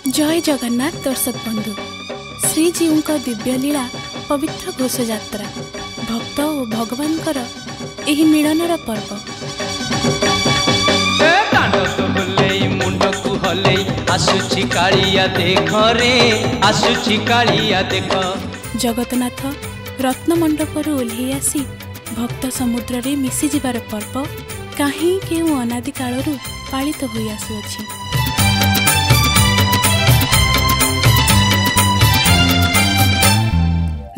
जय जगन्नाथ दर्शक बंधु श्रीजीव का दिव्य लीला पवित्र घोष यात्रा भक्त और भगवान एही मिलनर पर्व जगन्नाथ रत्नमंडपर ओह्लई आसी भक्त समुद्र रे मिसी जिबार पर्व काहीं केउ अनादि कालरू पालित होई आसुअछि।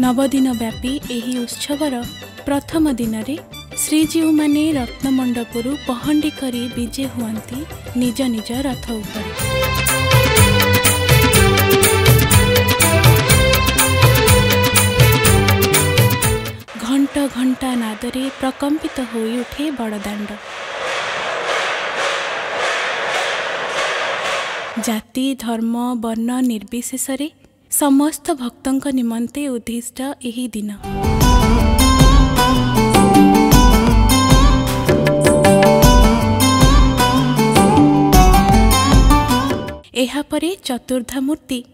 नवदिन व्यापी एही उत्सवर प्रथम दिन रे श्रीजीव माने रत्नमंडपरू पहंडी करी विजे हुअंती निज निज रथ उपर। घंट घंटा नादरे प्रकंपित होई उठे बड़दाण्ड। जाति धर्म वर्ण निर्विशेषरे समस्त भक्तंक निमंते उद्दिष्ट एही दिन। एहा परे चतुर्धा मूर्ति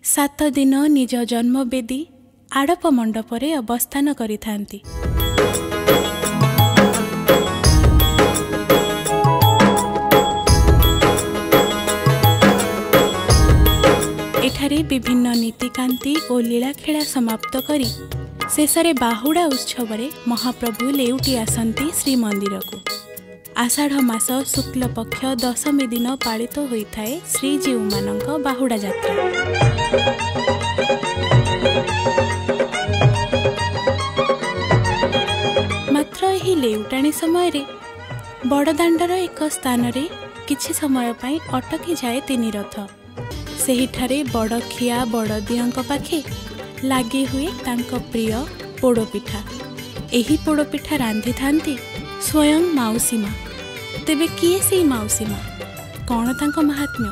7 दिन निज जन्मवेदी आड़प मंडपरे अवस्थान करिथांती। एठारे विभिन्न नीतिकांति और लीलाखेला समाप्त करी शेषरे बाहुड़ा उत्सव महाप्रभु लेउटी आसंती श्रीमंदिर को। आषाढ़ मास शुक्ल पक्ष दशमी दिन पालित होता है श्रीजीव मानक बाहुड़ा यात्रा। मात्र एही लेउटाणी समय रे बड़दाण्डर एक स्थान रे किछि समय पई अटकी जाए 3 रथ। सेहिठारे बड़खिया बड़दियंक पाखे लागी हुए तांको प्रिय पोड़पिठा। एही पोड़पिठा रांधि थांती स्वयं माउसी माँ। तेबे किए से माउसी माँ, कौन तांको महात्म्य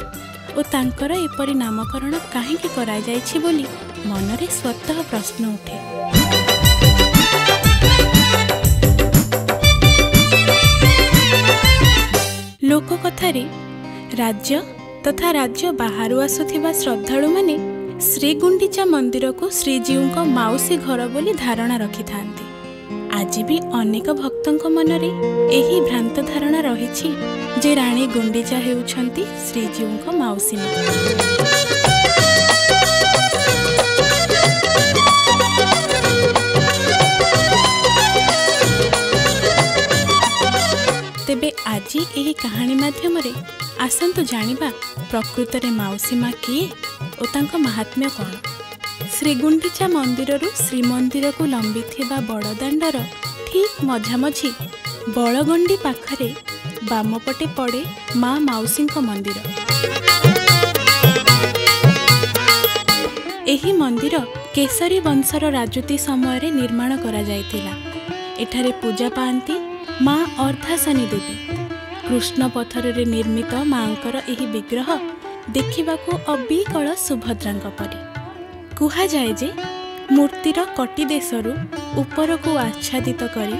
और तांकर एपरि नामकरण काहेकि करा जायछि बोली मनरे स्वतः प्रश्न उठे। लोककथारे राज्य तथा राज्य बाहर आसुथिबा श्रद्धालु माने श्रीगुंडीचा मंदिर को श्रीजीव को माउसी घर बोली धारणा रखि थांती। आज भी अनेक भक्तों मनरे एही भ्रांत धारणा रहिछि जे रानी गुंडीचा हेउछंती श्रीजीव को माउसी माँ। तेबे आजी एही कहानी माध्यम रे आसंतु जानिबा प्रकृत रे माउसी माँ किए और तांको महात्म्य कौन। श्रीगुंडीचा मंदिररू श्रीमंदिर को लंबी थिबा बड़दाण्डर ठीक मझामझी बड़गंडी पाखरे बामपटे पड़े माँ माउसी मंदिर। एही मंदिर केसरी वंशर राजूती समय रे निर्माण करा जायतिला। एठारे पूजा पाआंती माँ अर्धासनी देवी। कृष्ण पत्थर रे निर्मित मांकर एही विग्रह देखिबाको अबिकल सुभद्रांक परी। कुहा जाए जे मूर्तिर कटी देशरू ऊपर को आच्छादित करी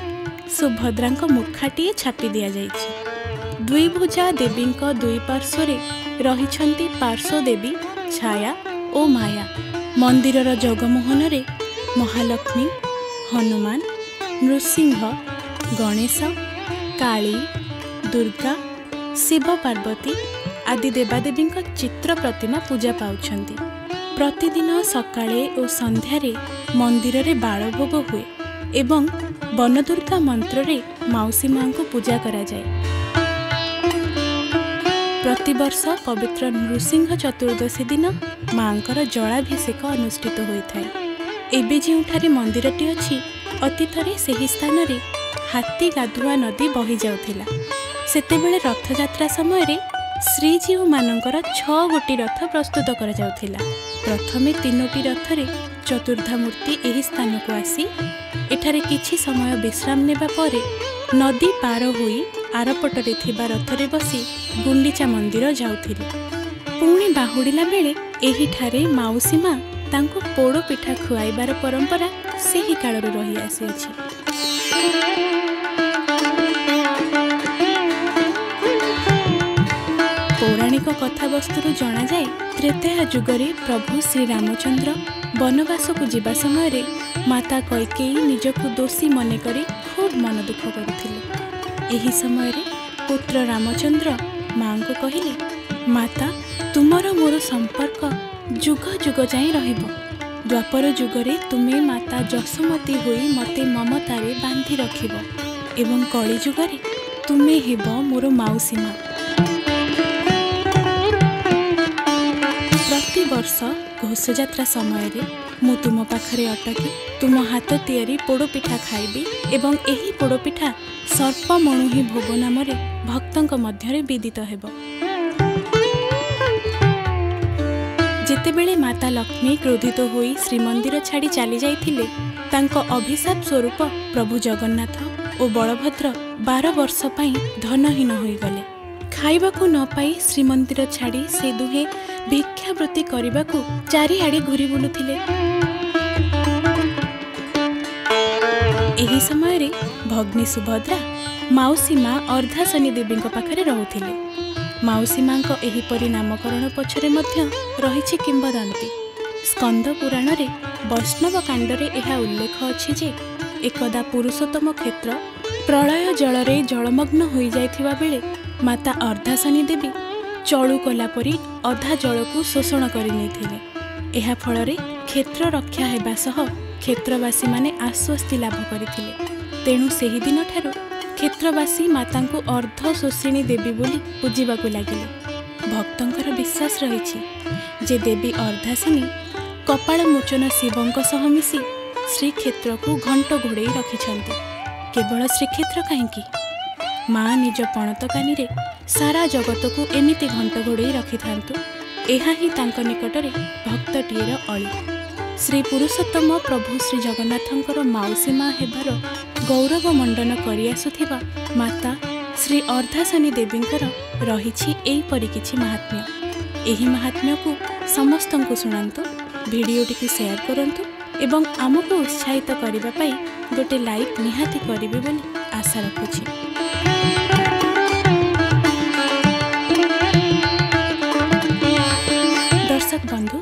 सुभद्रांक मुखाटिए छापी दिया जाइछि। द्विभुजा देवींक दुई पार्श्वरे रहिछंती पार्श्व देवी छाया ओ माया। मंदिरर जगमोहन रे महालक्ष्मी हनुमान नृसिंह गणेश काली दुर्गा शिव पार्वती आदि देवादेवी चित्र प्रतिमा पूजा पाउछंती। प्रतिदिन सकाळे और संध्यारे मंदिर रे बालभोग हुए एवं वनदुर्गा मंत्र रे माउसी माँ को पूजा करा जाए। प्रतिवर्ष पवित्र नृसिंह चतुर्दशी दिन मांकर जलाभिषेक अनुष्ठित होता है। एबे जेउठारे मंदिरटी अछि अतीतरे सेही स्थान रे हाथी गाधुआ नदी बही जाउथिला। सेतेबेले रथयात्रा समय रे श्रीजीव मानकर 6 गोटी रथ प्रस्तुत करा जाउथिला। प्रथमे 3टी रथरे चतुर्धा मूर्ति एही स्थान को आसी एठारे किछि समय विश्राम नेबा परे नदी पार होई आरपटरे थिबा रथरे बसी गुंडीचा मंदिर जाउथिले। पुणी बाहुडिला बेले एही ठारे माउसी माँ तांको पोड़ पिठा खुआइबार परंपरा सेही कालरू रही आसीअछि। पौराणिक कथा कथावस्तु जनाए त्रेतया जुगरे प्रभु श्री रामचंद्र बनवास को जीवा समय माता कैकेयी निजकु दोषी मन करी खूब मन दुख करुथिले। एही समय पुत्र रामचंद्र माँ को कहले, माता तुमर मोर संपर्क जुग जुग जाए रहिबो। द्वापर जुगरे तुमे माता जसोमती होई मते ममतारे बांधि रखिबो एवं कली जुगरे तुमे हेबो मोर माउसी माँ। प्रति वर्ष घोषयात्रा समय मु तुम पाखरे अटकी तुम हाथ तियारी पोड़पिठा खाइबी एवं एही पोड़पिठा सर्पमणुही भोग नाम भक्तंक मध्यरे विदित हेबो। जेतेबेले माता लक्ष्मी क्रोधित होई श्रीमंदिर छाड़ी चली जाइथिले तांको अभिशाप स्वरूप प्रभु जगन्नाथ और बलभद्र 12 वर्ष पई धनहीन होइगले। खाइबाकू न पाई श्रीमंदिर छाड़ी से दुहे भिक्षावृत्ति करबाकू चारिआडे घुरी बुलुथिले। एही समय रे भग्नी सुभद्रा माउसी माँ अर्धासनी देवी पाखरे रहुथिले। माउसी माँ को एहीपरि नामकरण पछरे मध्य रहिछि किंबदंती। स्कंद पुराण रे वैष्णव कांड रे एहा उल्लेख अछि जे एकदा पुरुषोत्तम क्षेत्र प्रलय जलरे जलमग्न होई जाइथिबा बेले माता अर्धासनी देवी चलु कला परी अधा जल को शोषण करि नैथिले। एहा फଳରେ क्षेत्र रक्षा हेबा सह क्षेत्रवासी माने आश्वस्ति लाभ करथिले। तेणु सेही दिन ठारू क्षेत्रवासी माता को अर्ध शोषिणी देवी बोली पूजिबाकू लागिले। भक्तंकर विश्वास रहिछि जे देवी अर्धासिनी कपाल मोचन शिवंक सह मिसी श्रीक्षेत्र को घंट घोड़े रखिछन्ते। केवल श्रीक्षेत्र कहीं माँ निज पणतकानी रे सारा जगत को एमिति घंट घोड़े रखि थांतु। एहा ही तांक निकटरे भक्तटीर अली। श्री पुरुषोत्तम प्रभु श्री जगन्नाथंकर माउसी माँ हेबार गौरव मंडन करि आसुथिबा माता श्री अर्धासनी देवींकर रहिछि एहिपरि किछि महात्म्य। एही महात्म्य को समस्तंकु सुनांतु, भिडियोटी को शेयर करंतु एवं आमको उत्साहित करबा पई गोटे लाइक निहाती करिवे बोली आशा रखुछि। दर्शक बंधु,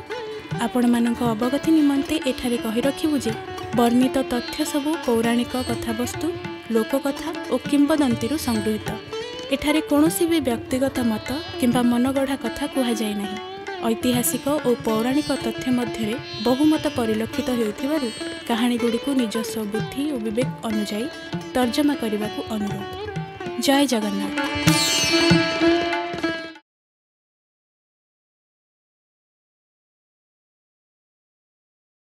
आपण मानक अवगति निमंते एठारे कहि रखिबु जे वर्णित तथ्य सबु पौराणिक कथावस्तु, लोककथा और किंबदंती संगृहीत। एठारे कौनसी भी व्यक्तिगत मत किंबा मनगढ़ा कथा कहा जाए नहीं। ऐतिहासिक और पौराणिक तथ्य मध्य बहुमत परिलक्षित होउथिबारु कहानी गुड़ी को निजस्व बुद्धि और विवेक अनुजाई तर्जमा करने को अनुरोध। जय जगन्नाथ।